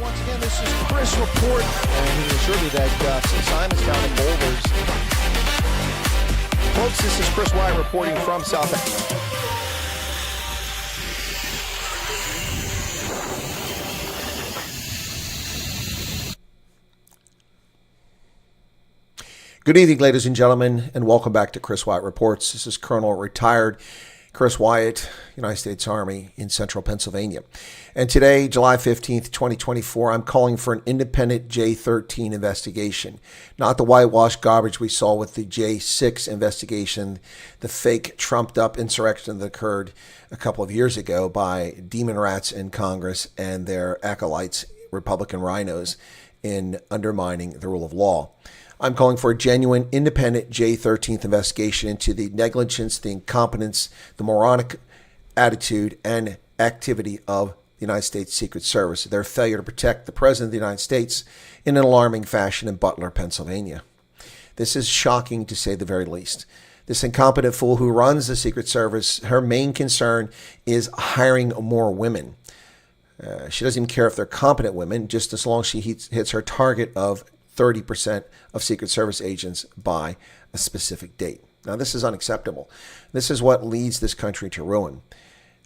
Once again, this is Chris report, and he assured me that St. Simon's down in Boulders. Folks, this is Chris Wyatt reporting from South Africa. Good evening, ladies and gentlemen, and welcome back to Chris Wyatt Reports. This is Colonel Retired Chris Wyatt, United States Army in central Pennsylvania. And today, July 15th, 2024, I'm calling for an independent J13 investigation. Not the whitewash garbage we saw with the J6 investigation, the fake trumped-up insurrection that occurred a couple of years ago by demon rats in Congress and their acolytes, Republican rhinos, in undermining the rule of law. I'm calling for a genuine, independent J13th investigation into the negligence, the incompetence, the moronic attitude and activity of the United States Secret Service, their failure to protect the President of the United States in an alarming fashion in Butler, Pennsylvania. This is shocking to say the very least. This incompetent fool who runs the Secret Service, her main concern is hiring more women. She doesn't even care if they're competent women, just as long as she hits her target of 30% of Secret Service agents by a specific date. Now, this is unacceptable. This is what leads this country to ruin.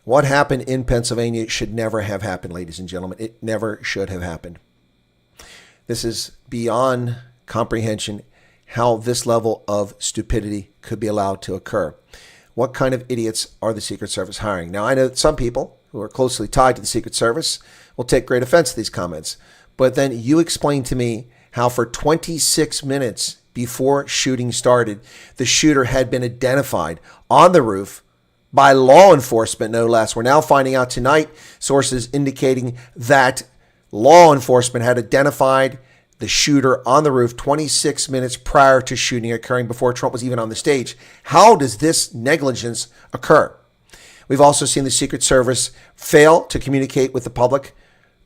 What happened in Pennsylvania should never have happened, ladies and gentlemen. It never should have happened. This is beyond comprehension how this level of stupidity could be allowed to occur. What kind of idiots are the Secret Service hiring? Now, I know that some people who are closely tied to the Secret Service will take great offense to these comments, but then you explain to me how for 26 minutes before shooting started, the shooter had been identified on the roof by law enforcement, no less. We're now finding out tonight, sources indicating that law enforcement had identified the shooter on the roof 26 minutes prior to shooting occurring, before Trump was even on the stage. How does this negligence occur? We've also seen the Secret Service fail to communicate with the public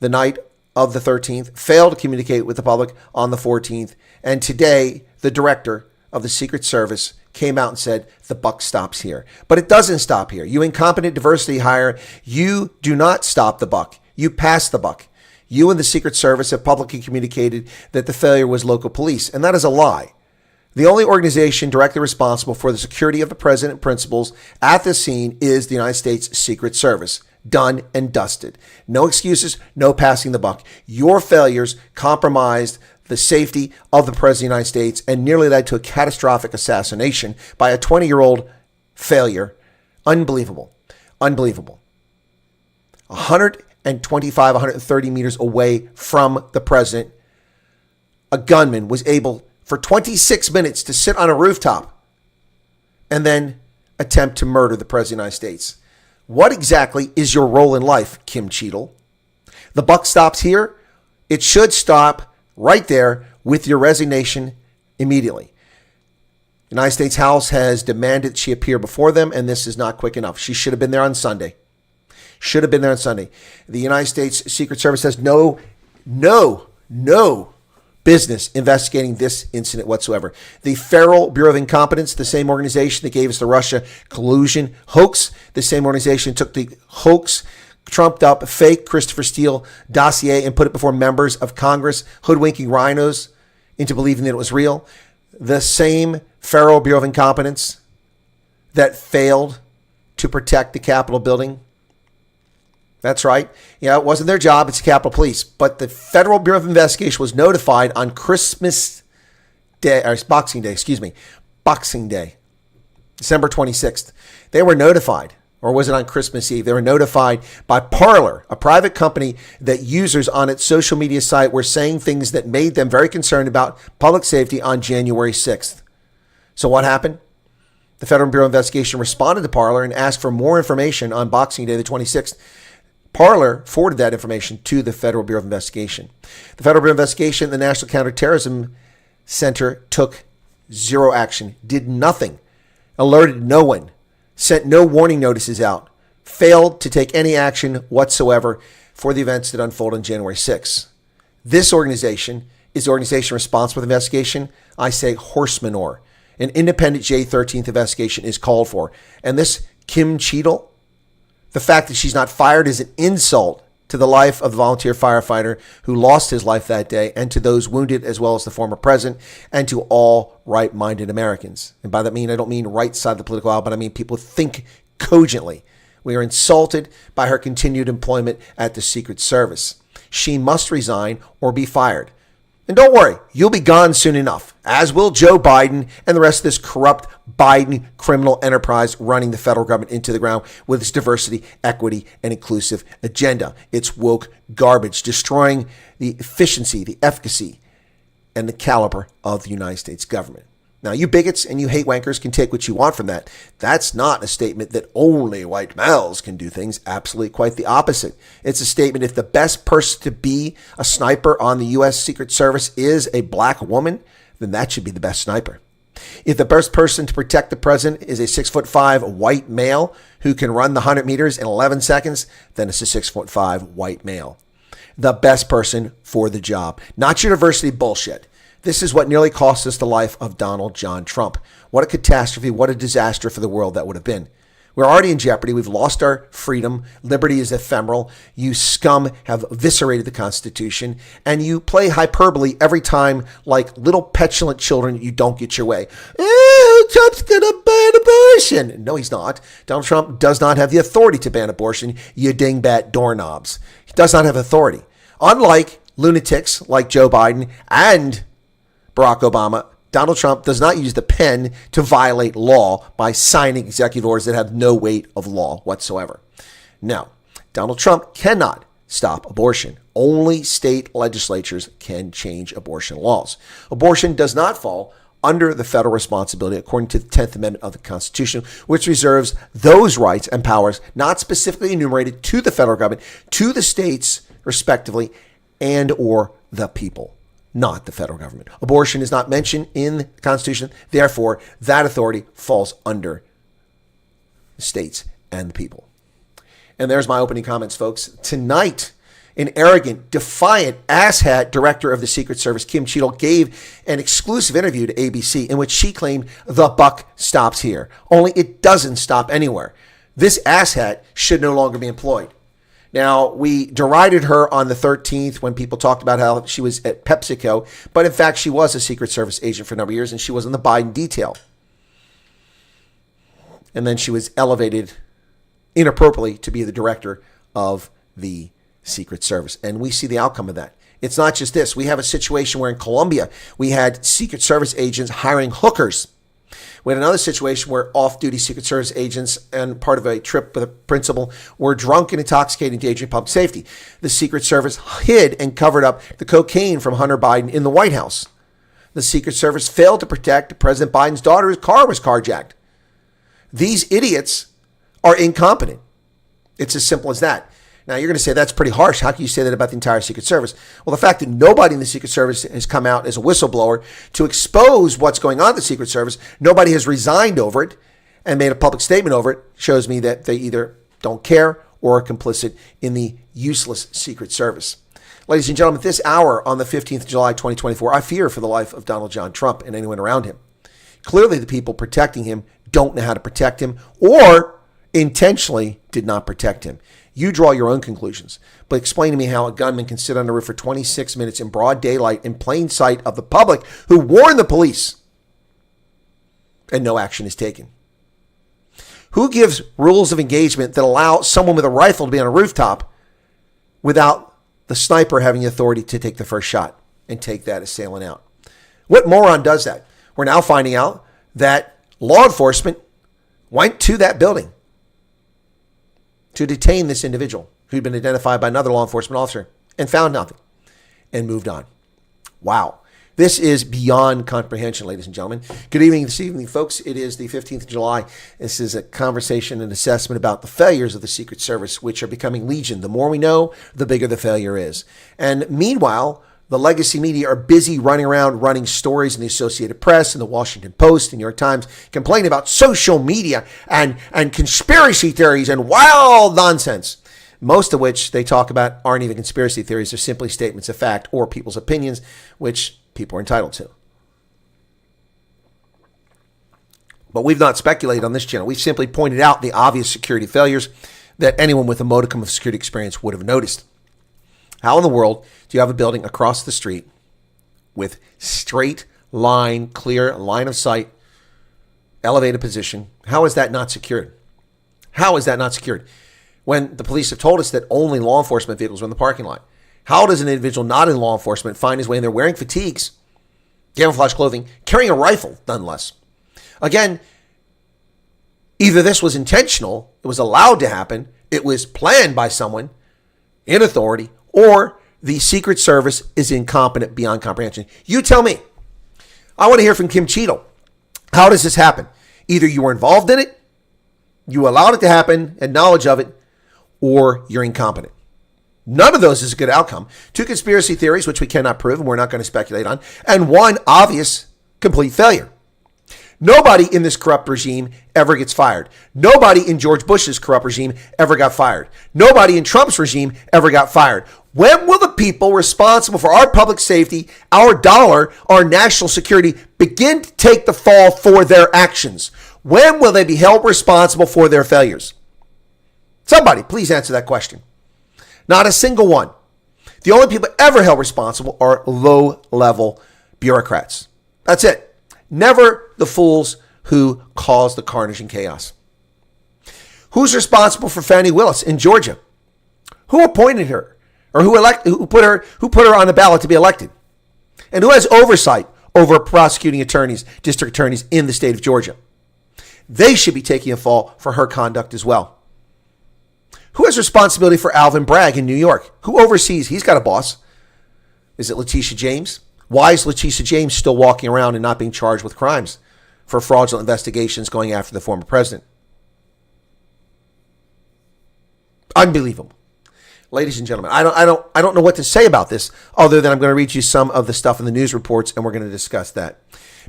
the night of the 13th, failed to communicate with the public on the 14th, and today the director of the Secret Service came out and said the buck stops here. But it doesn't stop here. You incompetent diversity hire, you do not stop the buck. You pass the buck. You and the Secret Service have publicly communicated that the failure was local police, and that is a lie. The only organization directly responsible for the security of the president and principals at the scene is the United States Secret Service. Done and dusted. No excuses, no passing the buck. Your failures compromised the safety of the President of the United States and nearly led to a catastrophic assassination by a 20-year-old failure. Unbelievable. Unbelievable. 125, 130 meters away from the President, a gunman was able for 26 minutes to sit on a rooftop and then attempt to murder the President of the United States. What exactly is your role in life, Kim Cheatle? The buck stops here. It should stop right there with your resignation immediately. The United States House has demanded she appear before them, and this is not quick enough. She should have been there on Sunday. Should have been there on Sunday. The United States Secret Service has no business investigating this incident whatsoever. The Federal Bureau of Incompetence, the same organization that gave us the Russia collusion hoax, the same organization took the hoax, trumped up, fake Christopher Steele dossier and put it before members of Congress, hoodwinking rhinos into believing that it was real. The same Federal Bureau of Incompetence that failed to protect the Capitol building. That's right. Yeah, it wasn't their job. It's the Capitol Police. But the Federal Bureau of Investigation was notified on Christmas Day, or Boxing Day, December 26th. They were notified, or was it on Christmas Eve? They were notified by Parler, a private company that users on its social media site were saying things that made them very concerned about public safety on January 6th. So what happened? The Federal Bureau of Investigation responded to Parler and asked for more information on Boxing Day, the 26th. Parler forwarded that information to the Federal Bureau of Investigation. The Federal Bureau of Investigation and the National Counterterrorism Center took zero action, did nothing, alerted no one, sent no warning notices out, failed to take any action whatsoever for the events that unfolded on January 6th. This organization is the organization responsible for the investigation. I say horse manure. An independent J13th investigation is called for. And this Kim Cheatle, the fact that she's not fired is an insult to the life of the volunteer firefighter who lost his life that day, and to those wounded, as well as the former president, and to all right-minded Americans. And by that I don't mean right side of the political aisle, but I mean people who think cogently. We are insulted by her continued employment at the Secret Service. She must resign or be fired. And don't worry, you'll be gone soon enough, as will Joe Biden and the rest of this corrupt Biden criminal enterprise running the federal government into the ground with its diversity, equity, and inclusive agenda. It's woke garbage, destroying the efficiency, the efficacy, and the caliber of the United States government. Now, you bigots and you hate wankers can take what you want from that. That's not a statement that only white males can do things. Absolutely quite the opposite. It's a statement if the best person to be a sniper on the U.S. Secret Service is a black woman, then that should be the best sniper. If the best person to protect the president is a 6'5" white male who can run the 100 meters in 11 seconds, then it's a 6'5" white male. The best person for the job, not your diversity bullshit. This is what nearly cost us the life of Donald John Trump. What a catastrophe, what a disaster for the world that would have been. We're already in jeopardy. We've lost our freedom. Liberty is ephemeral. You scum have eviscerated the Constitution, and you play hyperbole every time like little petulant children. You don't get your way. Oh, Trump's going to ban abortion. No, he's not. Donald Trump does not have the authority to ban abortion, you dingbat doorknobs. He does not have authority. Unlike lunatics like Joe Biden and Barack Obama, Donald Trump does not use the pen to violate law by signing executive orders that have no weight of law whatsoever. No, Donald Trump cannot stop abortion. Only state legislatures can change abortion laws. Abortion does not fall under the federal responsibility according to the 10th Amendment of the Constitution, which reserves those rights and powers not specifically enumerated to the federal government, to the states, respectively, and or the people. Not the federal government. Abortion is not mentioned in the Constitution. Therefore, that authority falls under the states and the people. And there's my opening comments, folks. Tonight, an arrogant, defiant, asshat director of the Secret Service, Kim Cheatle, gave an exclusive interview to ABC in which she claimed the buck stops here. Only it doesn't stop anywhere. This asshat should no longer be employed. Now, we derided her on the 13th when people talked about how she was at PepsiCo, but in fact, she was a Secret Service agent for a number of years, and she was in the Biden detail. And then she was elevated inappropriately to be the director of the Secret Service. And we see the outcome of that. It's not just this. We have a situation where in Colombia, we had Secret Service agents hiring hookers. We had another situation where off-duty Secret Service agents and part of a trip with a principal were drunk and intoxicated, endangering public safety. The Secret Service hid and covered up the cocaine from Hunter Biden in the White House. The Secret Service failed to protect President Biden's daughter's car was carjacked. These idiots are incompetent. It's as simple as that. Now, you're going to say that's pretty harsh. How can you say that about the entire Secret Service? Well, the fact that nobody in the Secret Service has come out as a whistleblower to expose what's going on in the Secret Service, nobody has resigned over it and made a public statement over it, shows me that they either don't care or are complicit in the useless Secret Service. Ladies and gentlemen, this hour on the 15th of July, 2024, I fear for the life of Donald John Trump and anyone around him. Clearly, the people protecting him don't know how to protect him or intentionally did not protect him. You draw your own conclusions, but explain to me how a gunman can sit on a roof for 26 minutes in broad daylight in plain sight of the public who warned the police and no action is taken. Who gives rules of engagement that allow someone with a rifle to be on a rooftop without the sniper having the authority to take the first shot and take that assailant out? What moron does that? We're now finding out that law enforcement went to that building to detain this individual who'd been identified by another law enforcement officer and found nothing and moved on. Wow. This is beyond comprehension, ladies and gentlemen. Good evening this evening, folks. It is the 15th of July. This is a conversation and assessment about the failures of the Secret Service, which are becoming legion. The more we know, the bigger the failure is. And meanwhile, the legacy media are busy running around, running stories in the Associated Press and the Washington Post and New York Times, complaining about social media and conspiracy theories and wild nonsense, most of which they talk about aren't even conspiracy theories. They're simply statements of fact or people's opinions, which people are entitled to. But we've not speculated on this channel. We've simply pointed out the obvious security failures that anyone with a modicum of security experience would have noticed. How in the world do you have a building across the street with straight line, clear line of sight, elevated position? How is that not secured? How is that not secured? When the police have told us that only law enforcement vehicles are in the parking lot. How does an individual not in law enforcement find his way in there wearing fatigues, camouflage clothing, carrying a rifle, nonetheless? Again, either this was intentional, it was allowed to happen, it was planned by someone in authority, or the Secret Service is incompetent beyond comprehension. You tell me. I want to hear from Kim Cheatle. How does this happen? Either you were involved in it, you allowed it to happen, had knowledge of it, or you're incompetent. None of those is a good outcome. 2 conspiracy theories, which we cannot prove and we're not going to speculate on, and 1 obvious complete failure. Nobody in this corrupt regime ever gets fired. Nobody in George Bush's corrupt regime ever got fired. Nobody in Trump's regime ever got fired. When will the people responsible for our public safety, our dollar, our national security begin to take the fall for their actions? When will they be held responsible for their failures? Somebody, please answer that question. Not a single one. The only people ever held responsible are low-level bureaucrats. That's it. Never the fools who caused the carnage and chaos. Who's responsible for Fani Willis in Georgia? Who appointed her? Or who put her on the ballot to be elected? And who has oversight over prosecuting attorneys, district attorneys in the state of Georgia? They should be taking a fall for her conduct as well. Who has responsibility for Alvin Bragg in New York? Who oversees? He's got a boss. Is it Letitia James? Why is Letitia James still walking around and not being charged with crimes for fraudulent investigations going after the former president? Unbelievable. Ladies and gentlemen, I don't know what to say about this other than I'm going to read you some of the stuff in the news reports and we're going to discuss that.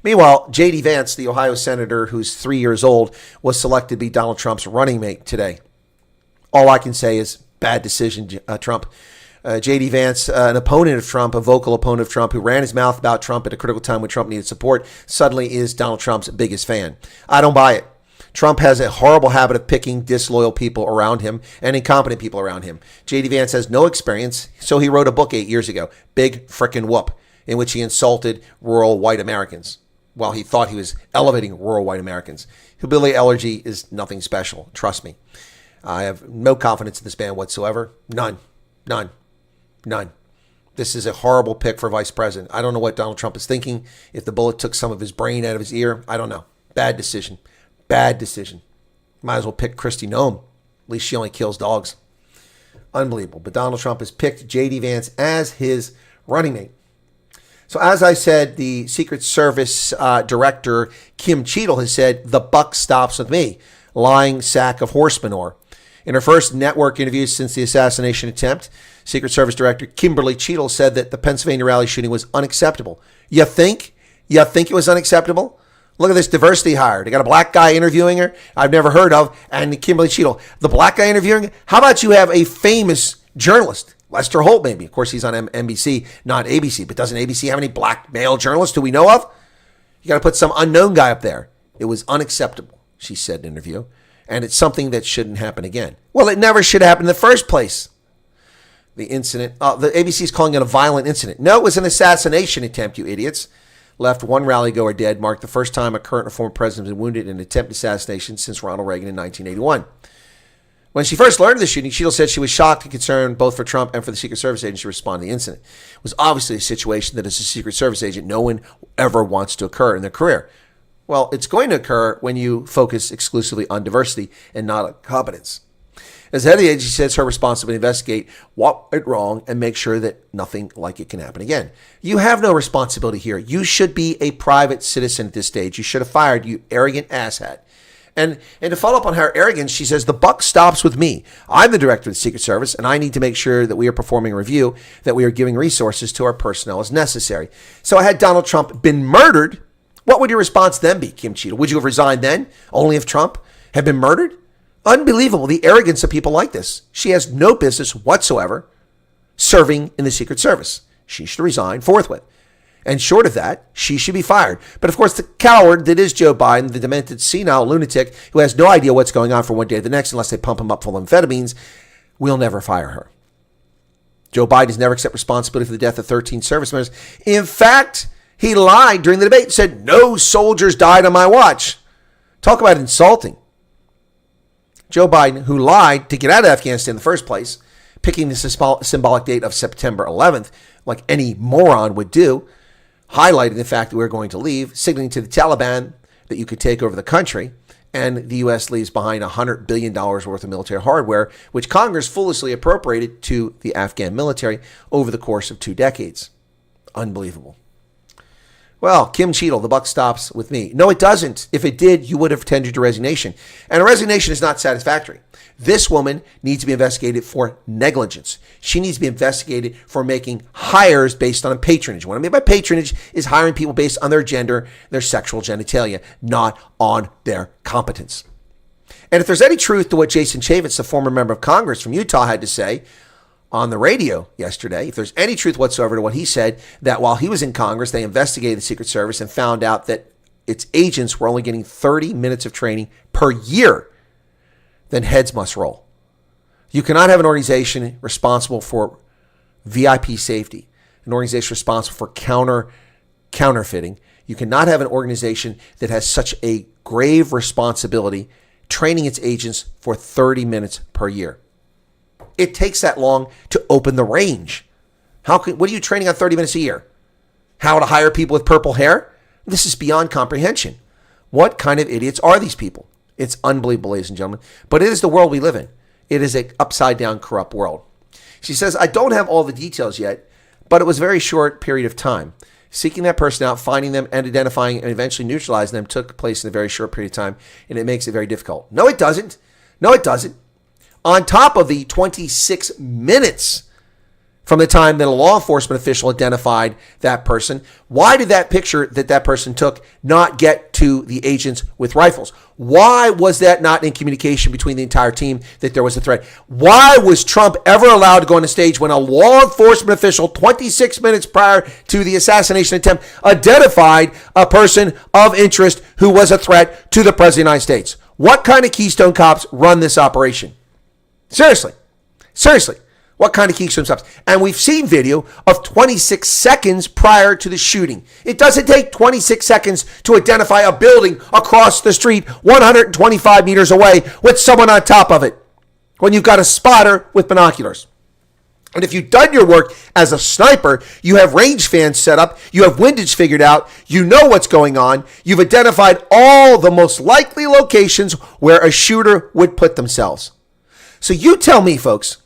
Meanwhile, J.D. Vance, the Ohio senator who's 3 years old, was selected to be Donald Trump's running mate today. All I can say is bad decision, Trump. J.D. Vance, an opponent of Trump, a vocal opponent of Trump, who ran his mouth about Trump at a critical time when Trump needed support, suddenly is Donald Trump's biggest fan. I don't buy it. Trump has a horrible habit of picking disloyal people around him and incompetent people around him. J.D. Vance has no experience, so he wrote a book 8 years ago, Big Frickin' Whoop, in which he insulted rural white Americans while he thought he was elevating rural white Americans. Hillbilly allergy is nothing special, trust me. I have no confidence in this man whatsoever. None. This is a horrible pick for vice president. I don't know what Donald Trump is thinking. If the bullet took some of his brain out of his ear, I don't know. Bad decision. Might as well pick Kristi Noem. At least she only kills dogs. Unbelievable. But Donald Trump has picked J.D. Vance as his running mate. So as I said, the Secret Service director, Kim Cheatle, has said, the buck stops with me. Lying sack of horse manure. In her first network interview since the assassination attempt, Secret Service Director Kimberly Cheatle said that the Pennsylvania rally shooting was unacceptable. You think? It was unacceptable? Look at this diversity hire. They got a black guy interviewing her I've never heard of, and Kimberly Cheatle. The black guy interviewing her? How about you have a famous journalist, Lester Holt maybe. Of course, he's on NBC, not ABC. But doesn't ABC have any black male journalists who we know of? You got to put some unknown guy up there. It was unacceptable, she said in an interview. And it's something that shouldn't happen again. Well, it never should happen in the first place. The incident, the ABC is calling it a violent incident. No, it was an assassination attempt, you idiots. Left one rally-goer dead, marked the first time a current or former president has been wounded in an attempted assassination since Ronald Reagan in 1981. When she first learned of the shooting, Cheatle said she was shocked and concerned both for Trump and for the Secret Service agents to respond to the incident. It was obviously a situation that as a Secret Service agent, no one ever wants to occur in their career. Well, it's going to occur when you focus exclusively on diversity and not on competence. As head of the agency, she says her responsibility to investigate what went wrong and make sure that nothing like it can happen again. You have no responsibility here. You should be a private citizen at this stage. You should have fired, you arrogant asshat. And to follow up on her arrogance, she says, the buck stops with me. I'm the director of the Secret Service, and I need to make sure that we are performing a review, that we are giving resources to our personnel as necessary. So had Donald Trump been murdered, what would your response then be, Kim Cheatle? Would you have resigned then, only if Trump had been murdered? Unbelievable, the arrogance of people like this. She has no business whatsoever serving in the Secret Service. She should resign forthwith. And short of that, she should be fired. But of course, the coward that is Joe Biden, the demented senile lunatic who has no idea what's going on from one day to the next unless they pump him up full of amphetamines, will never fire her. Joe Biden has never accepted responsibility for the death of 13 service members. In fact, he lied during the debate and said, no soldiers died on my watch. Talk about insulting. Joe Biden, who lied to get out of Afghanistan in the first place, picking the symbolic date of September 11th, like any moron would do, highlighting the fact that we're going to leave, signaling to the Taliban that you could take over the country, and the U.S. leaves behind $100 billion worth of military hardware, which Congress foolishly appropriated to the Afghan military over the course of 2 decades. Unbelievable. Well, Kim Cheatle, the buck stops with me. No, it doesn't. If it did, you would have tendered your resignation. And a resignation is not satisfactory. This woman needs to be investigated for negligence. She needs to be investigated for making hires based on patronage. What I mean by patronage is hiring people based on their gender, their sexual genitalia, not on their competence. And if there's any truth to what Jason Chaffetz, the former member of Congress from Utah, had to say on the radio yesterday, if there's any truth whatsoever to what he said, that while he was in Congress, they investigated the Secret Service and found out that its agents were only getting 30 minutes of training per year, then heads must roll. You cannot have an organization responsible for VIP safety, an organization responsible for counterfeiting. You cannot have an organization that has such a grave responsibility training its agents for 30 minutes per year. It takes that long to open the range. What are you training on 30 minutes a year? How to hire people with purple hair? This is beyond comprehension. What kind of idiots are these people? It's unbelievable, ladies and gentlemen. But it is the world we live in. It is an upside-down, corrupt world. She says, I don't have all the details yet, but it was a very short period of time. Seeking that person out, finding them, and identifying and eventually neutralizing them took place in a very short period of time, and it makes it very difficult. No, it doesn't. No, it doesn't. On top of the 26 minutes from the time that a law enforcement official identified that person, why did that picture that person took not get to the agents with rifles? Why was that not in communication between the entire team that there was a threat? Why was Trump ever allowed to go on the stage when a law enforcement official 26 minutes prior to the assassination attempt identified a person of interest who was a threat to the President of the United States? What kind of Keystone cops run this operation? Seriously. What kind of Keystone cops? And we've seen video of 26 seconds prior to the shooting. It doesn't take 26 seconds to identify a building across the street 125 meters away with someone on top of it when you've got a spotter with binoculars. And if you've done your work as a sniper, you have range fans set up, you have windage figured out, you know what's going on, you've identified all the most likely locations where a shooter would put themselves. So you tell me, folks,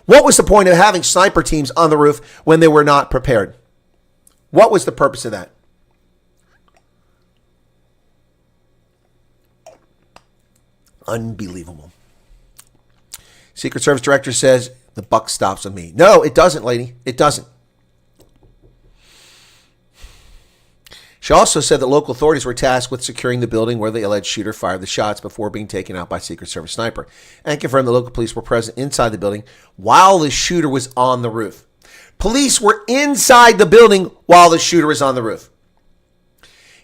what was the point of having sniper teams on the roof when they were not prepared? What was the purpose of that? Unbelievable. Secret Service director says the buck stops with me. No, it doesn't, lady. It doesn't. She also said that local authorities were tasked with securing the building where the alleged shooter fired the shots before being taken out by Secret Service sniper, and confirmed the local police were present inside the building while the shooter was on the roof. Police were inside the building while the shooter was on the roof.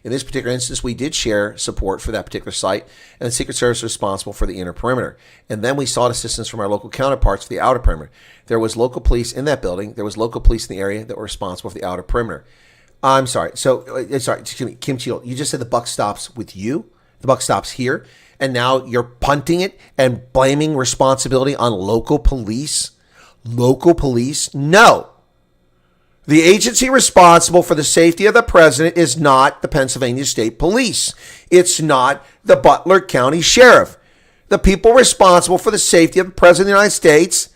In this particular instance, we did share support for that particular site, and the Secret Service was responsible for the inner perimeter. And then we sought assistance from our local counterparts for the outer perimeter. There was local police in that building. There was local police in the area that were responsible for the outer perimeter. I'm sorry. Excuse me, Kim Cheatle, you just said the buck stops with you. The buck stops here. And now you're punting it and blaming responsibility on local police. Local police? No. The agency responsible for the safety of the president is not the Pennsylvania State Police. It's not the Butler County Sheriff. The people responsible for the safety of the president of the United States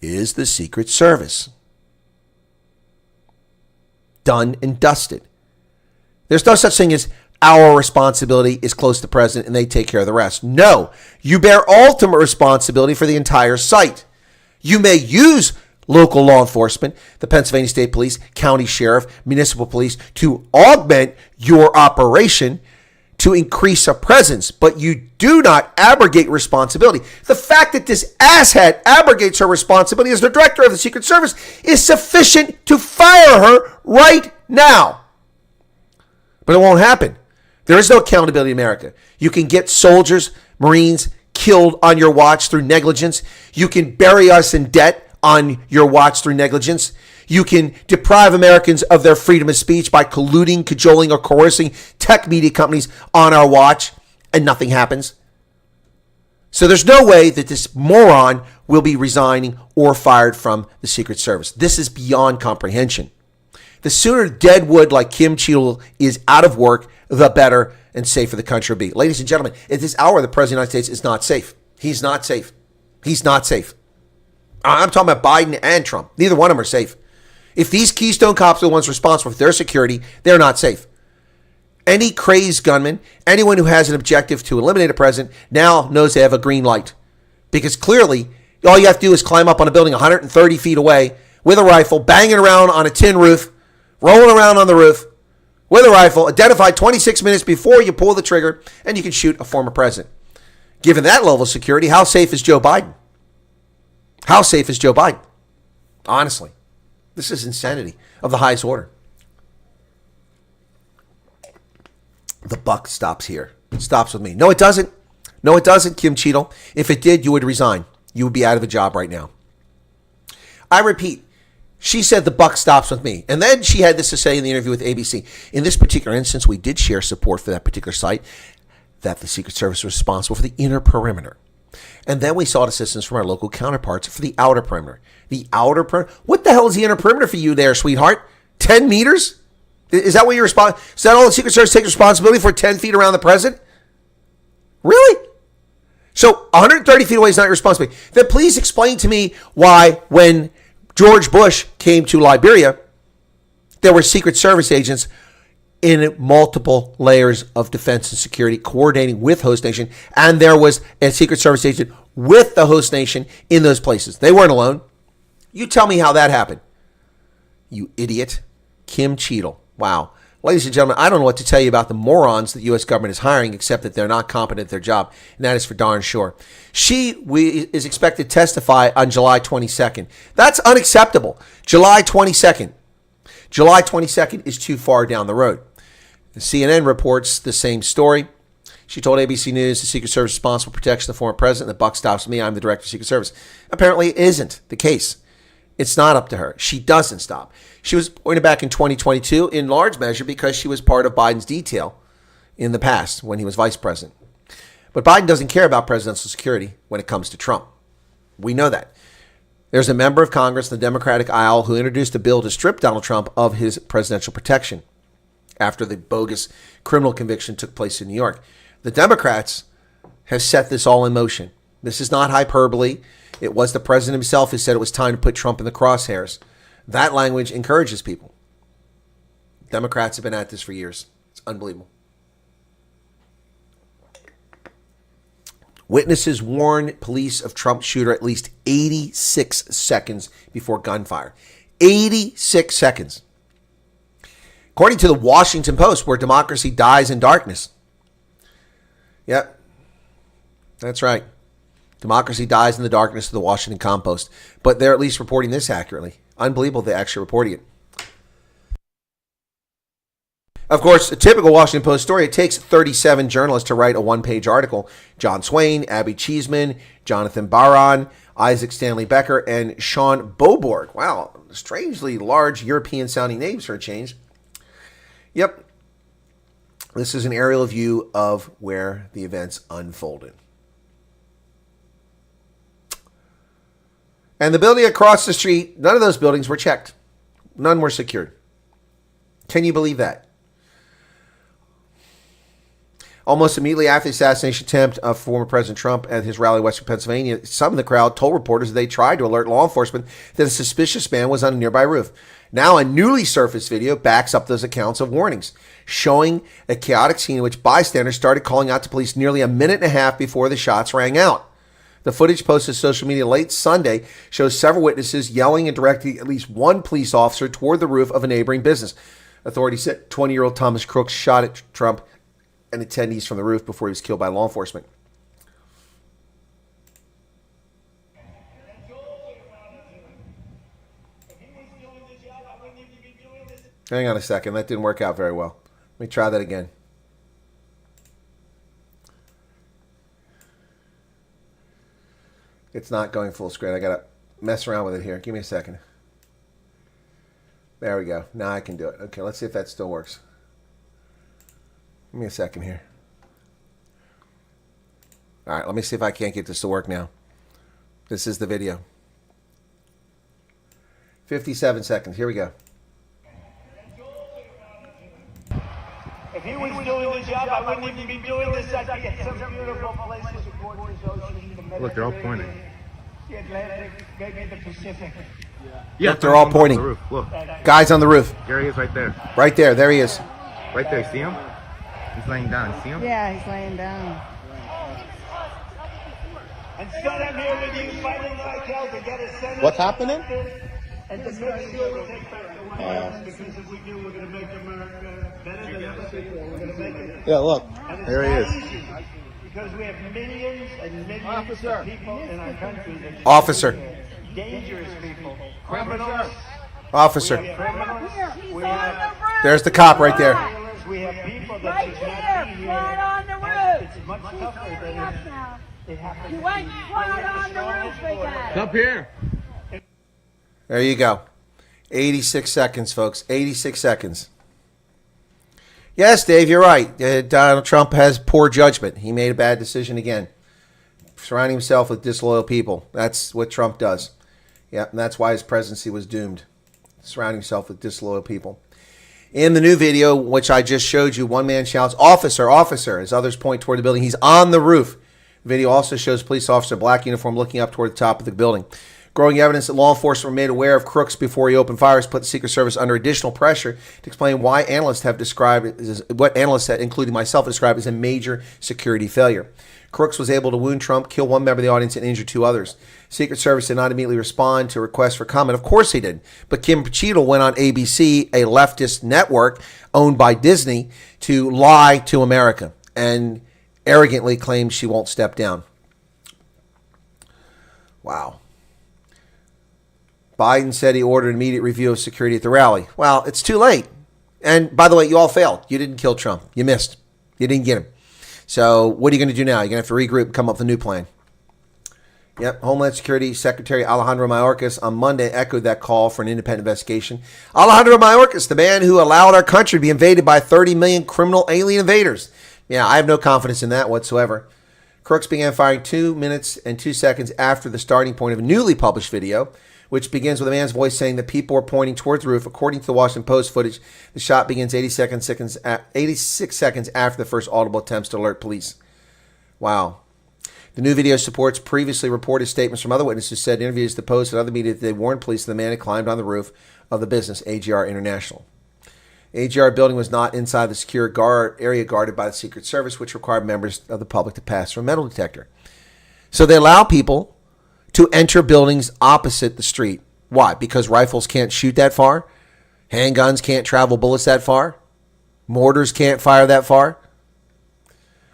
is the Secret Service. Done and dusted. There's no such thing as our responsibility is close to the president and they take care of the rest. No, you bear ultimate responsibility for the entire site. You may use local law enforcement, the Pennsylvania State Police, county sheriff, municipal police to augment your operation to increase a presence, but you do not abrogate responsibility. The fact that this asshat abrogates her responsibility as the director of the Secret Service is sufficient to fire her right now. But it won't happen. There is no accountability in America. You can get soldiers, Marines killed on your watch through negligence. You can bury us in debt on your watch through negligence. You can deprive Americans of their freedom of speech by colluding, cajoling, or coercing tech media companies on our watch, and nothing happens. So there's no way that this moron will be resigning or fired from the Secret Service. This is beyond comprehension. The sooner deadwood like Kim Cheatle is out of work, the better and safer the country will be. Ladies and gentlemen, at this hour, the President of the United States is not safe. He's not safe. He's not safe. I'm talking about Biden and Trump. Neither one of them are safe. If these Keystone cops are the ones responsible for their security, they're not safe. Any crazed gunman, anyone who has an objective to eliminate a president, now knows they have a green light. Because clearly, all you have to do is climb up on a building 130 feet away with a rifle, banging around on a tin roof, rolling around on the roof with a rifle, identified 26 minutes before you pull the trigger, and you can shoot a former president. Given that level of security, how safe is Joe Biden? How safe is Joe Biden? Honestly, this is insanity of the highest order. The buck stops here. It stops with me. No, it doesn't. No, it doesn't, Kim Cheatle. If it did, you would resign. You would be out of a job right now. I repeat, she said the buck stops with me. And then she had this to say in the interview with ABC. In this particular instance, we did share support for that particular site, that the Secret Service was responsible for the inner perimeter. And then we sought assistance from our local counterparts for the outer perimeter. The outer perimeter? What the hell is the inner perimeter for you there, sweetheart? 10 meters? Is that what you're responsible? Is that all the Secret Service takes responsibility for 10 feet around the president? Really? So 130 feet away is not your responsibility. Then please explain to me why when George Bush came to Liberia, there were Secret Service agents in multiple layers of defense and security coordinating with host nation, and there was a Secret Service agent with the host nation in those places. They weren't alone. You tell me how that happened. You idiot. Kim Cheatle. Wow. Ladies and gentlemen, I don't know what to tell you about the morons that the U.S. government is hiring, except that they're not competent at their job, and that is for darn sure. She is expected to testify on July 22nd. That's unacceptable. July 22nd. July 22nd is too far down the road. The CNN reports the same story. She told ABC News the Secret Service is responsible for protection of the former president. The buck stops with me. I'm the director of Secret Service. Apparently, it isn't the case. It's not up to her. She doesn't stop. She was appointed back in 2022 in large measure because she was part of Biden's detail in the past when he was vice president. But Biden doesn't care about presidential security when it comes to Trump. We know that. There's a member of Congress in the Democratic aisle who introduced a bill to strip Donald Trump of his presidential protection after the bogus criminal conviction took place in New York. The Democrats have set this all in motion. This is not hyperbole. It was the president himself who said it was time to put Trump in the crosshairs. That language encourages people. Democrats have been at this for years. It's unbelievable. Witnesses warn police of Trump shooter at least 86 seconds before gunfire. 86 seconds. According to the Washington Post, where democracy dies in darkness. Yep, that's right. Democracy dies in the darkness of the Washington Compost. But they're at least reporting this accurately. Unbelievable they're actually reporting it. Of course, a typical Washington Post story, it takes 37 journalists to write a one-page article. John Swain, Abby Cheeseman, Jonathan Barron, Isaac Stanley Becker, and Sean Boborg. Wow, strangely large European-sounding names for a change. Yep. This is an aerial view of where the events unfolded. And the building across the street, none of those buildings were checked. None were secured. Can you believe that? Almost immediately after the assassination attempt of former President Trump at his rally in Western Pennsylvania, some of the crowd told reporters they tried to alert law enforcement that a suspicious man was on a nearby roof. Now, a newly surfaced video backs up those accounts of warnings, showing a chaotic scene in which bystanders started calling out to police nearly a minute and a half before the shots rang out. The footage posted to social media late Sunday shows several witnesses yelling and directing at least one police officer toward the roof of a neighboring business. Authorities said 20-year-old Thomas Crooks shot at Trump and attendees from the roof before he was killed by law enforcement. Hang on a second. That didn't work out very well. Let me try that again. It's not going full screen. I got to mess around with it here. Give me a second. There we go. Now I can do it. Okay, let's see if that still works. Give me a second here. All right, let me see if I can't get this to work now. This is the video. 57 seconds. Here we go. If he was doing the job, I wouldn't even be doing this. I'd be at some beautiful places, the gorgeous ocean, the Mediterranean. Look, they're all pointing. The Atlantic, maybe the Pacific. Yeah, look, they're all pointing. On the roof. Look. Guys on the roof. There he is right there. Right there. There he is. Right there. See him? He's laying down. See him? Yeah, he's laying down. Instead, I'm here with you fighting like hell to get a Senate. What's happening? And to make sure we take back the White House, because if we do, we're going to make America better than ever before. We're going to make it. Yeah, look. And it's There he not is. easy, because we have millions and millions of people in our country that Officer. dangerous people, criminals. Officer. We have criminals. He's We on have the roof. There's the cop right there. violence. We have people that Right should not here, be here. right on the roof. It's much tougher than Up now. it happens. You went right on the roof, big guy. Up here. There you go. 86 seconds, folks. 86 seconds. Yes, Dave, you're right. Donald Trump has poor judgment. He made a bad decision again. Surrounding himself with disloyal people. That's what Trump does. Yeah, and that's why his presidency was doomed. Surrounding himself with disloyal people. In the new video, which I just showed you, one man shouts, "Officer, officer," as others point toward the building. He's on the roof. The video also shows a police officer in black uniform looking up toward the top of the building. Growing evidence that law enforcement were made aware of crooks before he opened fire has put the Secret Service under additional pressure to explain why analysts have described what analysts, including myself, described as a major security failure. Crooks was able to wound Trump, kill one member of the audience, and injure two others. Secret Service did not immediately respond to requests for comment. Of course he did. But Kim Cheatle went on ABC, a leftist network owned by Disney, to lie to America and arrogantly claimed she won't step down. Wow. Biden said he ordered an immediate review of security at the rally. Well, it's too late. And by the way, you all failed. You didn't kill Trump. You missed. You didn't get him. So what are you going to do now? You're going to have to regroup and come up with a new plan. Yep, Homeland Security Secretary Alejandro Mayorkas on Monday echoed that call for an independent investigation. Alejandro Mayorkas, the man who allowed our country to be invaded by 30 million criminal alien invaders. Yeah, I have no confidence in that whatsoever. Crooks began firing 2 minutes and 2 seconds after the starting point of a newly published video, which begins with a man's voice saying that people are pointing towards the roof. According to the Washington Post footage, the shot begins 86 seconds after the first audible attempts to alert police. Wow. The new video supports previously reported statements from other witnesses who said in interviews to the Post and other media that they warned police that the man had climbed on the roof of the business, AGR International. AGR building was not inside the secure area guarded by the Secret Service, which required members of the public to pass through a metal detector. So they allow people to enter buildings opposite the street. Why? Because rifles can't shoot that far? Handguns can't travel bullets that far? Mortars can't fire that far?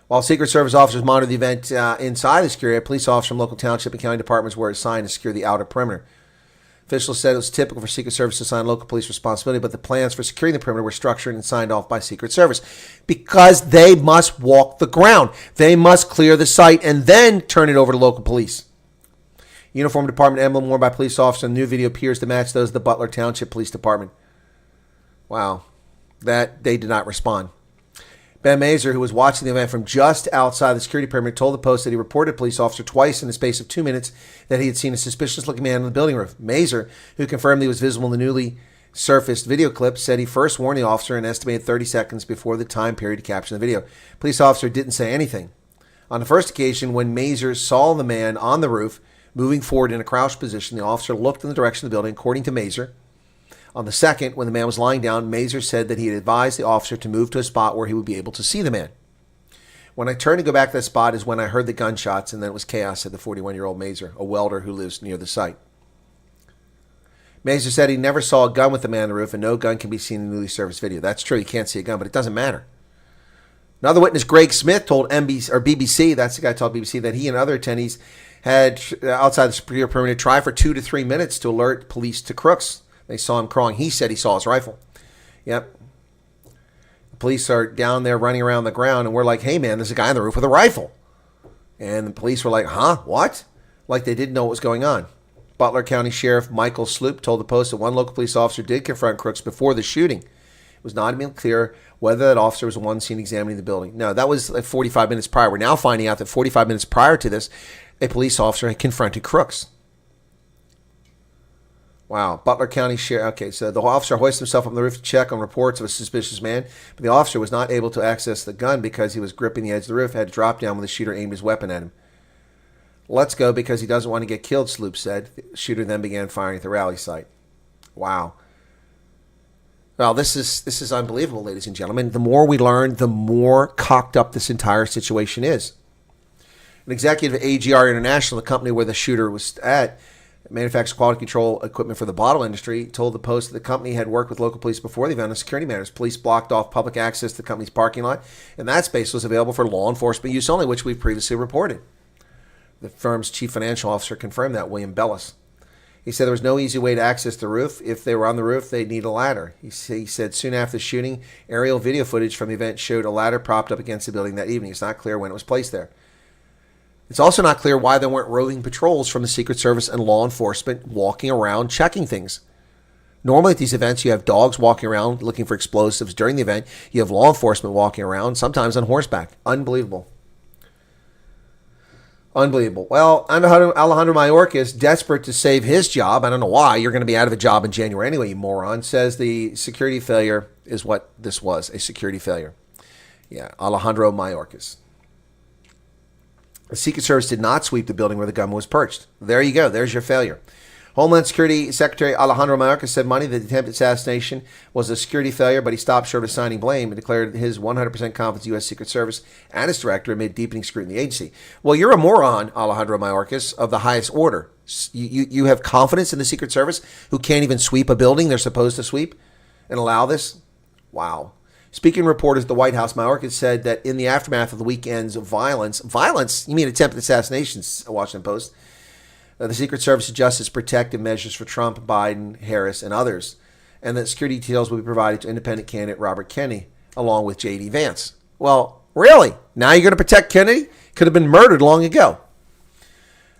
While Secret Service officers monitor the event inside the secure area, police officers from local township and county departments were assigned to secure the outer perimeter. Officials said it was typical for Secret Service to assign local police responsibility, but the plans for securing the perimeter were structured and signed off by Secret Service because they must walk the ground. They must clear the site and then turn it over to local police. Uniform department emblem worn by police officers in the new video appears to match those of the Butler Township Police Department. Wow. That they did not respond. Ben Mazer, who was watching the event from just outside the security perimeter, told the Post that he reported a police officer twice in the space of 2 minutes that he had seen a suspicious-looking man on the building roof. Mazer, who confirmed he was visible in the newly surfaced video clip, said he first warned the officer an estimated 30 seconds before the time period to capture the video. Police officer didn't say anything. On the first occasion, when Mazer saw the man on the roof moving forward in a crouched position, the officer looked in the direction of the building, according to Mazer. On the second, when the man was lying down, Mazer said that he had advised the officer to move to a spot where he would be able to see the man. When I turned to go back to that spot is when I heard the gunshots, and then it was chaos, said the 41-year-old Mazer, a welder who lives near the site. Mazer said he never saw a gun with the man on the roof, and no gun can be seen in the newly surfaced video. That's true, you can't see a gun, but it doesn't matter. Another witness, Greg Smith, told BBC, that's the guy who told BBC, that he and other attendees had, outside the secure perimeter, tried for 2 to 3 minutes to alert police to crooks. They saw him crawling. He said he saw his rifle. Yep. The police are down there running around the ground, and we're like, hey, man, there's a guy on the roof with a rifle. And the police were like, huh? What? Like they didn't know what was going on. Butler County Sheriff Michael Sloop told the Post that one local police officer did confront Crooks before the shooting. It was not even clear whether that officer was the one seen examining the building. No, that was like 45 minutes prior. We're now finding out that 45 minutes prior to this, a police officer had confronted Crooks. Wow. Butler County Sheriff. Okay, so the officer hoisted himself up on the roof to check on reports of a suspicious man, but the officer was not able to access the gun because he was gripping the edge of the roof, had to drop down when the shooter aimed his weapon at him. Let's go because he doesn't want to get killed, Sloop said. The shooter then began firing at the rally site. Wow. Well, this is unbelievable, ladies and gentlemen. The more we learn, the more cocked up this entire situation is. An executive at AGR International, the company where the shooter was at, manufactures quality control equipment for the bottle industry, told the Post that the company had worked with local police before the event on security matters. Police blocked off public access to the company's parking lot, and that space was available for law enforcement use only, which we've previously reported. The firm's chief financial officer confirmed that, William Bellis. He said there was no easy way to access the roof. If they were on the roof, they'd need a ladder. He said soon after the shooting, aerial video footage from the event showed a ladder propped up against the building that evening. It's not clear when it was placed there. It's also not clear why there weren't roving patrols from the Secret Service and law enforcement walking around checking things. Normally at these events, you have dogs walking around looking for explosives during the event. You have law enforcement walking around, sometimes on horseback. Unbelievable. Unbelievable. Well, Alejandro Mayorkas, desperate to save his job. I don't know why. You're going to be out of a job in January anyway, you moron. Says the security failure is what this was, a security failure. Yeah, Alejandro Mayorkas. The Secret Service did not sweep the building where the gun was perched. There you go. There's your failure. Homeland Security Secretary Alejandro Mayorkas said Monday that the attempted assassination was a security failure, but he stopped short of assigning blame and declared his 100% confidence in the U.S. Secret Service and its director amid deepening scrutiny of the agency. Well, you're a moron, Alejandro Mayorkas, of the highest order. You have confidence in the Secret Service, who can't even sweep a building they're supposed to sweep and allow this? Wow. Speaking to reporters at the White House, Mayorkas said that in the aftermath of the weekend's violence, you mean attempted assassinations, Washington Post, the Secret Service adjusts protective measures for Trump, Biden, Harris, and others, and that security details will be provided to independent candidate Robert Kennedy, along with J.D. Vance. Well, really? Now you're going to protect Kennedy? Could have been murdered long ago.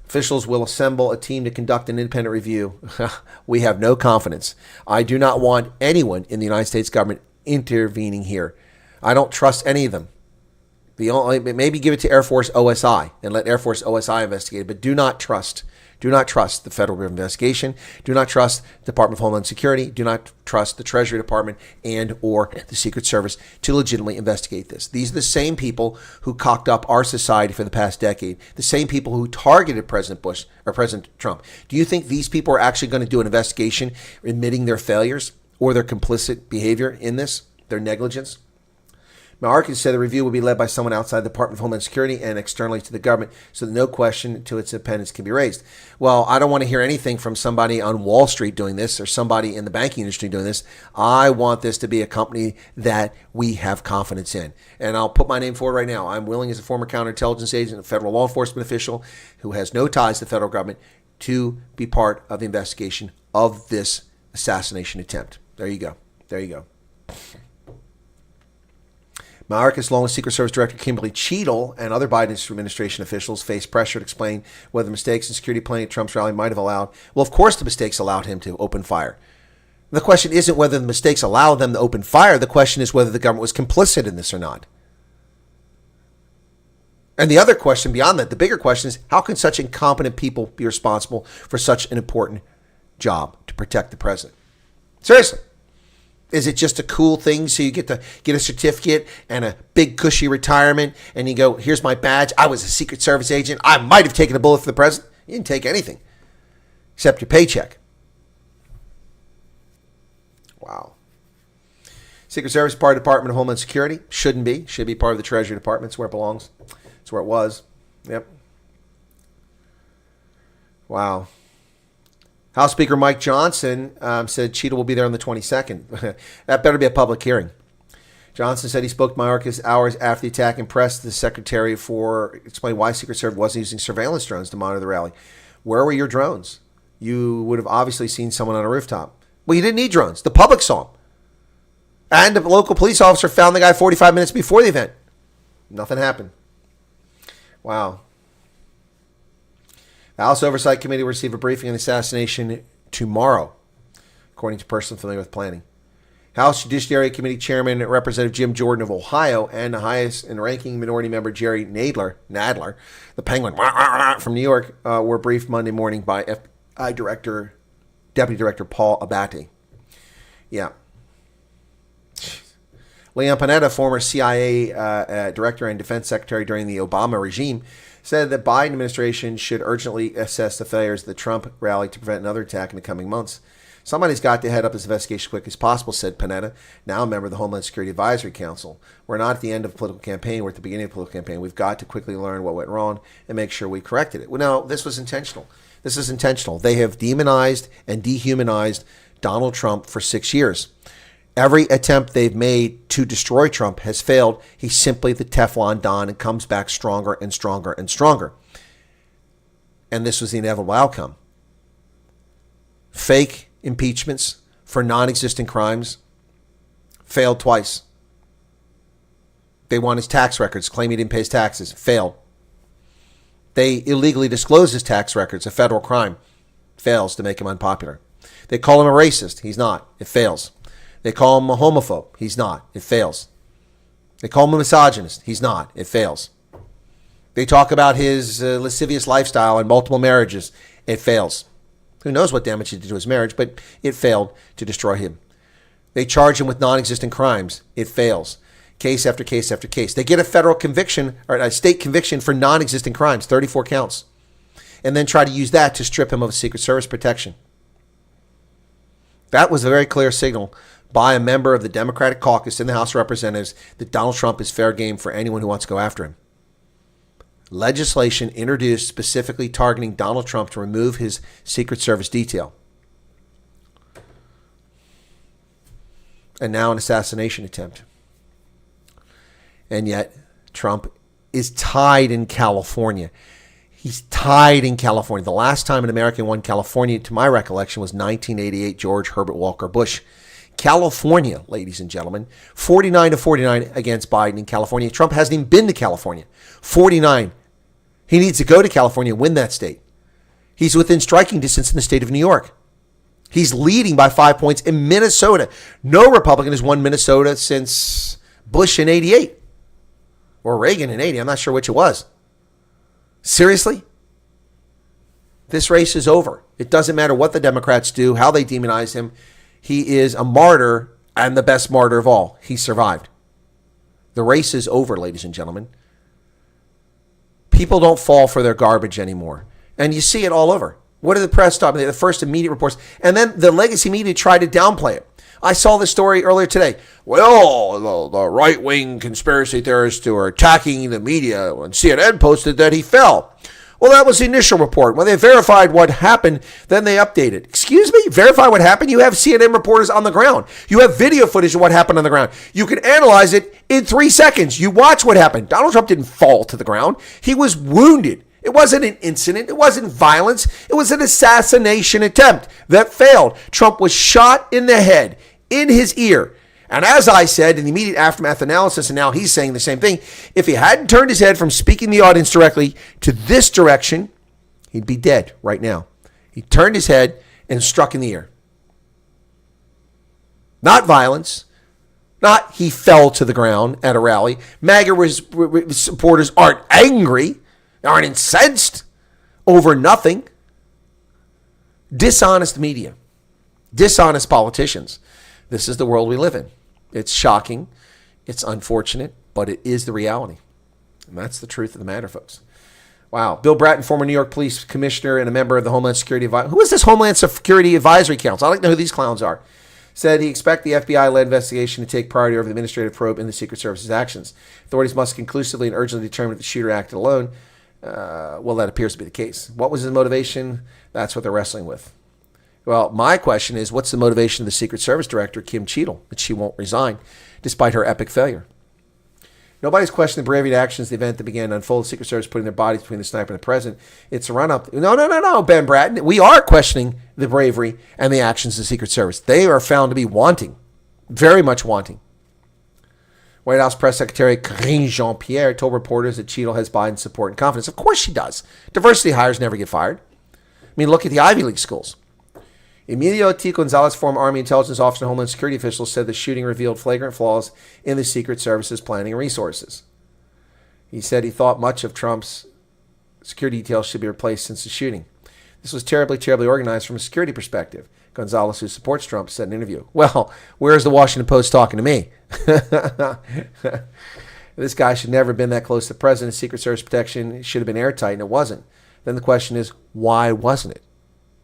Officials will assemble a team to conduct an independent review. We have no confidence. I do not want anyone in the United States government intervening here. I don't trust any of them. Maybe give it to Air Force OSI and let Air Force OSI investigate it, but do not trust the Federal Bureau of Investigation. Do not trust the Department of Homeland Security. Do not trust the Treasury Department and or the Secret Service to legitimately investigate this. These are the same people who cocked up our society for the past decade, the same people who targeted President Bush or President Trump. Do you think these people are actually going to do an investigation admitting their failures or their complicit behavior in this, their negligence? Mayorkas said the review will be led by someone outside the Department of Homeland Security and externally to the government so that no question to its independence can be raised. Well, I don't want to hear anything from somebody on Wall Street doing this or somebody in the banking industry doing this. I want this to be a company that we have confidence in. And I'll put my name forward right now. I'm willing, as a former counterintelligence agent, a federal law enforcement official who has no ties to the federal government, to be part of the investigation of this assassination attempt. There you go. There you go. Mayorkas, along with Secret Service Director Kimberly Cheatle and other Biden administration officials, faced pressure to explain whether the mistakes in security planning at Trump's rally might have allowed. Well, of course the mistakes allowed him to open fire. The question isn't whether the mistakes allowed them to open fire. The question is whether the government was complicit in this or not. And the other question beyond that, the bigger question is, how can such incompetent people be responsible for such an important job to protect the president? Seriously. Is it just a cool thing so you get to get a certificate and a big cushy retirement and you go, here's my badge, I was a Secret Service agent, I might have taken a bullet for the president? You didn't take anything except your paycheck. Wow. Secret Service, part of the Department of Homeland Security. Shouldn't be. Should be part of the Treasury Department. It's where it belongs. It's where it was. Yep. Wow. House Speaker Mike Johnson said Cheatle will be there on the 22nd. That better be a public hearing. Johnson said he spoke to Mayorkas hours after the attack and pressed the secretary for explaining why Secret Service wasn't using surveillance drones to monitor the rally. Where were your drones? You would have obviously seen someone on a rooftop. Well, you didn't need drones. The public saw him. And the local police officer found the guy 45 minutes before the event. Nothing happened. Wow. House Oversight Committee will receive a briefing on the assassination tomorrow, according to a person familiar with planning. House Judiciary Committee Chairman Representative Jim Jordan of Ohio and the highest and ranking minority member Jerry Nadler, the Penguin from New York, were briefed Monday morning by FBI Deputy Director Paul Abate. Yeah. Leon Panetta, former CIA director and defense secretary during the Obama regime, said that Biden administration should urgently assess the failures of the Trump rally to prevent another attack in the coming months. Somebody's got to head up this investigation as quick as possible, said Panetta, now a member of the Homeland Security Advisory Council. We're not at the end of a political campaign. We're at the beginning of a political campaign. We've got to quickly learn what went wrong and make sure we corrected it. Well, no, this was intentional. This is intentional. They have demonized and dehumanized Donald Trump for 6 years. Every attempt they've made to destroy Trump has failed. He's simply the Teflon Don and comes back stronger and stronger and stronger. And this was the inevitable outcome. Fake impeachments for non-existent crimes failed twice. They want his tax records, claim he didn't pay his taxes, failed. They illegally disclose his tax records, a federal crime, fails to make him unpopular. They call him a racist, he's not, it fails. They call him a homophobe, he's not, it fails. They call him a misogynist, he's not, it fails. They talk about his lascivious lifestyle and multiple marriages, it fails. Who knows what damage he did to his marriage, but it failed to destroy him. They charge him with non-existent crimes. It fails. Case after case after case. They get a federal conviction, or a state conviction for non-existent crimes, 34 counts, and then try to use that to strip him of Secret Service protection. That was a very clear signal by a member of the Democratic caucus in the House of Representatives that Donald Trump is fair game for anyone who wants to go after him. Legislation introduced specifically targeting Donald Trump to remove his Secret Service detail. And now an assassination attempt. And yet Trump is tied in California. He's tied in California. The last time an American won California, to my recollection, was 1988, George Herbert Walker Bush. California, ladies and gentlemen, 49-49 against Biden in California. Trump hasn't even been to California. 49. He needs to go to California and win that state. He's within striking distance in the state of New York. He's leading by 5 points in Minnesota. No Republican has won Minnesota since Bush in 88. Or Reagan in 80. I'm not sure which it was. Seriously? This race is over. It doesn't matter what the Democrats do, how they demonize him. He is a martyr and the best martyr of all. He survived. The race is over, ladies and gentlemen. People don't fall for their garbage anymore. And you see it all over. What did the press stop? The first immediate reports. And then the legacy media tried to downplay it. I saw this story earlier today. Well, the right-wing conspiracy theorists who are attacking the media, and CNN posted that he fell. Well, that was the initial report. When they verified what happened, then they updated. Excuse me? Verify what happened? You have CNN reporters on the ground. You have video footage of what happened on the ground. You can analyze it in 3 seconds. You watch what happened. Donald Trump didn't fall to the ground. He was wounded. It wasn't an incident. It wasn't violence. It was an assassination attempt that failed. Trump was shot in the head, in his ear. And as I said in the immediate aftermath analysis, and now he's saying the same thing, if he hadn't turned his head from speaking the audience directly to this direction, he'd be dead right now. He turned his head and struck in the ear. Not violence. Not he fell to the ground at a rally. MAGA supporters aren't angry, aren't incensed over nothing. Dishonest media. Dishonest politicians. This is the world we live in. It's shocking. It's unfortunate, but it is the reality. And that's the truth of the matter, folks. Wow. Bill Bratton, former New York Police Commissioner and a member of the Homeland Security Advisory. Who is this Homeland Security Advisory Council? I'd like to know who these clowns are. Said he expects the FBI-led investigation to take priority over the administrative probe in the Secret Service's actions. Authorities must conclusively and urgently determine if the shooter acted alone. Well, that appears to be the case. What was his motivation? That's what they're wrestling with. Well, my question is, what's the motivation of the Secret Service Director, Kim Cheatle, that she won't resign, despite her epic failure? Nobody's questioning the bravery actions of the event that began to unfold. The Secret Service putting their bodies between the sniper and the president. It's a run-up. No, Ben Bratton. We are questioning the bravery and the actions of the Secret Service. They are found to be wanting, very much wanting. White House Press Secretary Karine Jean-Pierre told reporters that Cheatle has Biden's support and confidence. Of course she does. Diversity hires never get fired. mean, look at the Ivy League schools. Emilio T. Gonzalez, former Army intelligence officer and Homeland Security official, said the shooting revealed flagrant flaws in the Secret Service's planning and resources. He said he thought much of Trump's security details should be replaced since the shooting. This was terribly, terribly organized from a security perspective. Gonzalez, who supports Trump, said in an interview. Well, where's the Washington Post talking to me? This guy should never have been that close to the president. Secret Service protection should have been airtight, and it wasn't. Then the question is, why wasn't it?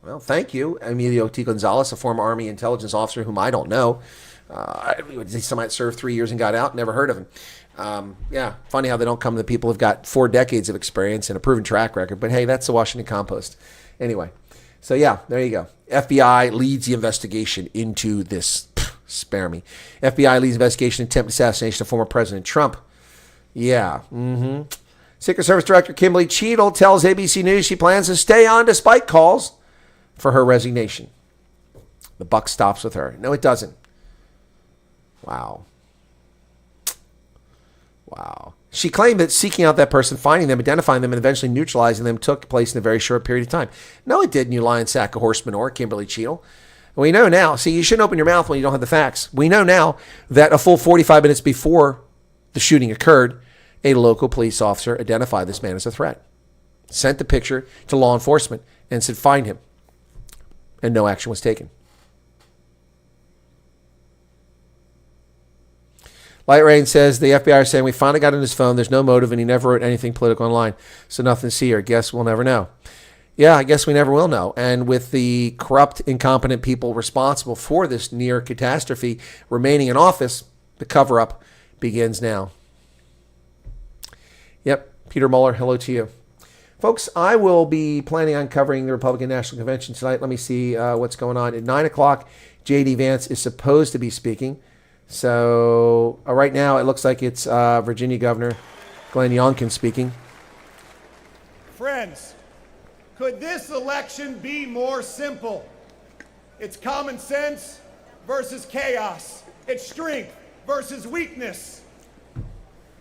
Well, thank you, Emilio T. Gonzalez, a former Army intelligence officer whom I don't know. Somebody served 3 years and got out, never heard of him. Yeah, funny how they don't come to the people who've got 4 decades of experience and a proven track record. But hey, that's the Washington Compost. Anyway, so yeah, there you go. FBI leads the investigation into this. Spare me. FBI leads investigation into attempted assassination of former President Trump. Yeah. Secret Service Director Kimberly Cheatle tells ABC News she plans to stay on despite calls for her resignation. The buck stops with her. No, it doesn't. Wow. She claimed that seeking out that person, finding them, identifying them, and eventually neutralizing them took place in a very short period of time. No, it didn't, you lying sack of horse manure, Kimberly Cheatle. We know now. See, you shouldn't open your mouth when you don't have the facts. We know now that a full 45 minutes before the shooting occurred, a local police officer identified this man as a threat, sent the picture to law enforcement, and said, find him. And no action was taken. Light Rain says the FBI are saying we finally got on his phone. There's no motive, and he never wrote anything political online. So nothing to see here. Guess we'll never know. Yeah, I guess we never will know. And with the corrupt, incompetent people responsible for this near catastrophe remaining in office, the cover-up begins now. Yep, Peter Mueller, hello to you. Folks, I will be planning on covering the Republican National Convention tonight. Let me see what's going on. At 9 o'clock, J.D. Vance is supposed to be speaking. So right now, it looks like it's Virginia Governor Glenn Youngkin speaking. Friends, could this election be more simple? It's common sense versus chaos. It's strength versus weakness.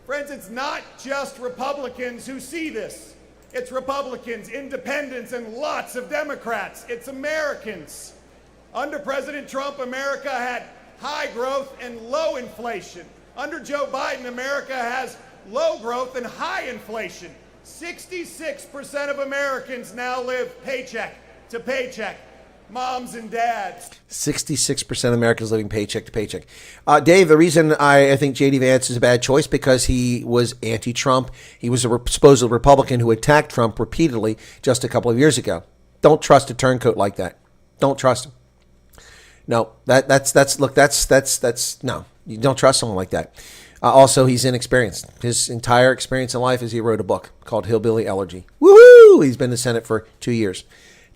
Friends, it's not just Republicans who see this. It's Republicans, independents, and lots of Democrats. It's Americans. Under President Trump, America had high growth and low inflation. Under Joe Biden, America has low growth and high inflation. 66% of Americans now live paycheck to paycheck. Moms and dads. 66% of Americans living paycheck to paycheck. Dave, the reason I think J.D. Vance is a bad choice because he was anti-Trump. He was a supposed Republican who attacked Trump repeatedly just a couple of years ago. Don't trust a turncoat like that. Don't trust him. No, that's no. You don't trust someone like that. Also, he's inexperienced. His entire experience in life is he wrote a book called Hillbilly Elegy. Woohoo! He's been in the Senate for 2 years.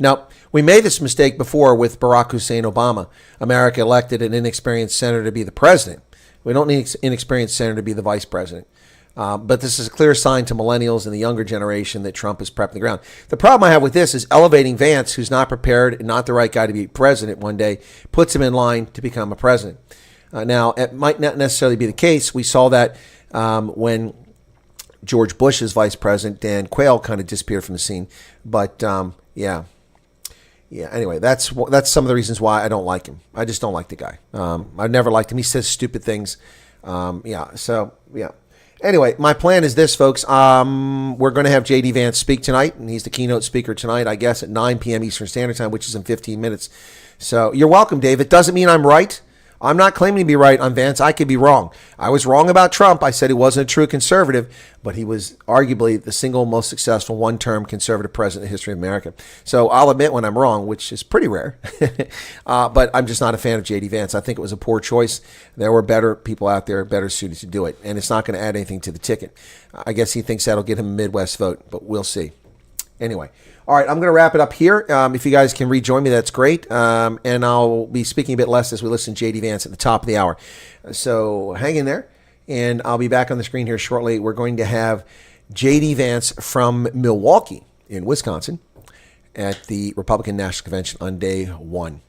Now, we made this mistake before with Barack Hussein Obama. America elected an inexperienced senator to be the president. We don't need an inexperienced senator to be the vice president. But this is a clear sign to millennials and the younger generation that Trump is prepping the ground. The problem I have with this is elevating Vance, who's not prepared and not the right guy to be president one day, puts him in line to become a president. Now, it might not necessarily be the case. We saw that when George Bush's vice president, Dan Quayle, kind of disappeared from the scene. But, yeah. Anyway, that's some of the reasons why I don't like him. I just don't like the guy. I've never liked him. He says stupid things. Anyway, my plan is this, folks. We're going to have J.D. Vance speak tonight, and he's the keynote speaker tonight, I guess, at 9 p.m. Eastern Standard Time, which is in 15 minutes. So you're welcome, Dave. It doesn't mean I'm right. I'm not claiming to be right on Vance. I could be wrong. I was wrong about Trump. I said he wasn't a true conservative, but he was arguably the single most successful one-term conservative president in the history of America. So I'll admit when I'm wrong, which is pretty rare. But I'm just not a fan of J.D. Vance. I think it was a poor choice. There were better people out there, better suited to do it, and it's not going to add anything to the ticket. I guess he thinks that'll get him a Midwest vote, but we'll see. Anyway. All right, I'm going to wrap it up here. If you guys can rejoin me, that's great. And I'll be speaking a bit less as we listen to J.D. Vance at the top of the hour. So hang in there, and I'll be back on the screen here shortly. We're going to have J.D. Vance from Milwaukee in Wisconsin at the Republican National Convention on day 1.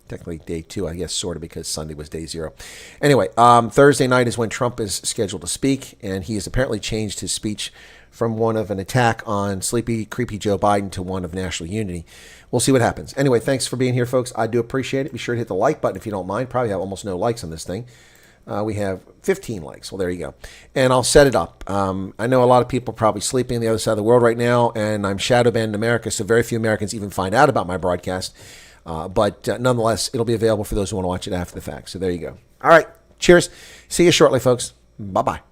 Technically day 2, I guess, sort of, because Sunday was day 0. Anyway, Thursday night is when Trump is scheduled to speak, and he has apparently changed his speech from one of an attack on sleepy, creepy Joe Biden to one of national unity. We'll see what happens. Anyway, thanks for being here, folks. I do appreciate it. Be sure to hit the like button if you don't mind. Probably have almost no likes on this thing. We have 15 likes. Well, there you go. And I'll set it up. I know a lot of people are probably sleeping on the other side of the world right now, and I'm shadow banned in America, so very few Americans even find out about my broadcast. But nonetheless, it'll be available for those who want to watch it after the fact. So there you go. All right. Cheers. See you shortly, folks. Bye-bye.